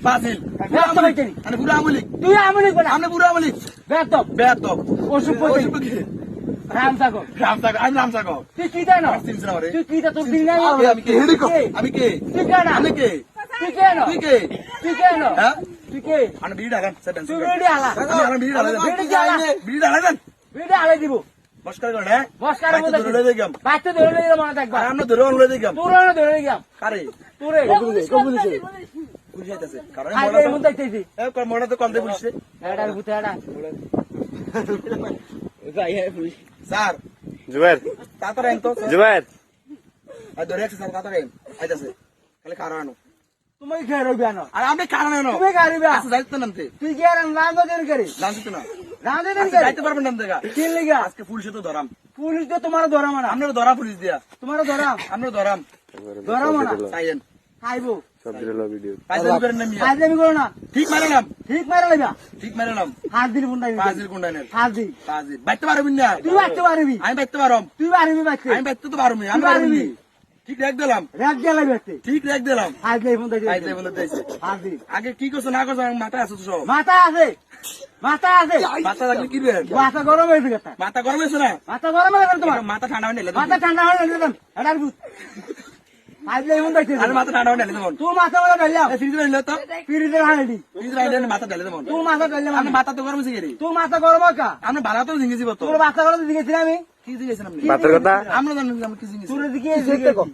ফাজিল আমি বুড়া আমলিক তুই আমলিক বনা আমি বুড়া আমলিক বেতব বেয়াদব অসুখ রামসাগর রামসাগর আমি রামসাগর তুই কি জানো চিনছ না রে তুই কি তা তোর দিন নাই আমি কে আমি কে তুই কেন আমি কে তুই কেন তুই কে তুই কেন হ্যাঁ তুই কে আমি বিড়ি ডাগান সেটা তুই বিড়ি আলা আমি বিড়ি ডাগান বিড়ি ডাগান বিড়ি আলাই দিব নমস্কার করে হ্যাঁ নমস্কার মধ্যে ধরে দেখাম বাচ্চা ধরে নিয়ে মনে থাকবা আমরা ধরে অনলে দেখাম তোর না ধরে নিয়ে কারে তোরে বুঝাইতেছে কারণ আই মোড়া মন দেখতেছি এ মোড়া তো কম দে পুলিশে এটার ভূতে এটা ভাই পুলিশ স্যার জুবাইর তাড়াতাড়ি আইন তো জুবাইর আর ধরে আছে স্যার তাড়াতাড়ি আইন আইতাছে খালি কারণ তুমি খেয়ে রইবে না আর আমি কারণ এনো তুমি গাড়িবে আচ্ছা যাইতে নামতে তুই কি আর রাম দেন করে জানছিস তো না রাম দেন আচ্ছা, করে যাইতে পারবেন না দেখা কি লাগা আজকে পুলিশে তো ধরাম পুলিশ তো তোমার ধরা মানা আপনারা ধরা পুলিশ দিয়া তোমার ধরা আমরা ধরাম ধরা মানা সাইয়েন খাইবো সব দিলো ভিডিও পাইজামি করেন না মিয়া আজ আমি করো না ঠিক মারলাম ঠিক মারা লাইবা ঠিক মারলাম হাত দিল বুন্দাই ফাজিল গুন্ডানের হাত দি ফাজিল বাইতে পারবেন না তুই বাচ্চা পারবি আমি বাইতে পারম তুই পারবি বাচ্চা আমি বাইতে তো পারবি আমি তুই পারবি। পারবি ঠিক রেখ দিলাম রাত গেলাই বাচ্চা ঠিক রেখ দিলাম হাত দিল বুন্দাই পাইতে বলে দিয়েছে হাত দি আগে কি করছো না করছো আমার মাথায় আছে তো সব মাথা আছে মাথা আছে মাথা লাগলে কি রে মাথা গরম হয়েছে কথা মাথা গরম হয়েছে না মাথা গরম হয়ে গেছে তোমার মাথা ঠান্ডা হয়ে নিলে মাথা ঠান্ডা হয়ে গেছে এটার ভূত হাত দিল বুন্দাই আমি মাথা ঠান্ডা হয়ে নিলে দেবো তুই মাথা বলে ঢালিয়া ফ্রিজ নিলে তো ফিরিতে হাঁড়ি ফ্রিজ রাইলে মাথা ঢালে দেবো তুই মাথা ঢালিয়া আমি মাথা তো গরম হয়েছে রে তুই মাথা গরম কা আমরা ভালো তো জিঙ্গেছি তো তোর মাথা গরম দিকেছি আমি কি জিজ্ঞেসেন আপনি বাতের কথা আমরা জানি আমরা কি জিজ্ঞেস তোর দিকে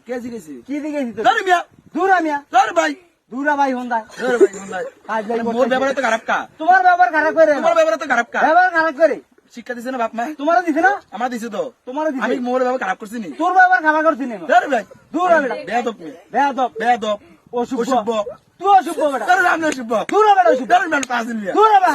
কে জিজ্ঞেসি কি দিকেছি তোর ধর মিয়া দূর আমিয়া ধর ভাই দূরা ভাই হন্দা ধর ভাই বন্দাই আজ যাই মোর ব্যাপারে তো খারাপ কা তোমার ব্যবহার খারাপ করে তোমার ব্যাপারে তো খারাপ কা ব্যবহার খারাপ করে শিক্ষা দিছে না বাপ মা তোমারও দিছে না আমার দিছে তো তোমারও আমি দিছে মোর ব্যাপারে খারাপ করছি নি তোর ব্যবহার খারাপ করছি না ধর ভাই দূর আমিয়া বেয়াদব বেয়াদব বেয়াদব অসুভ অসভ্য তুই অসুভ বেটা ধর আমি অসভ্য দূর বেটা অসুভ ধর আমি পাঁচ দিন মিয়া দূর বেটা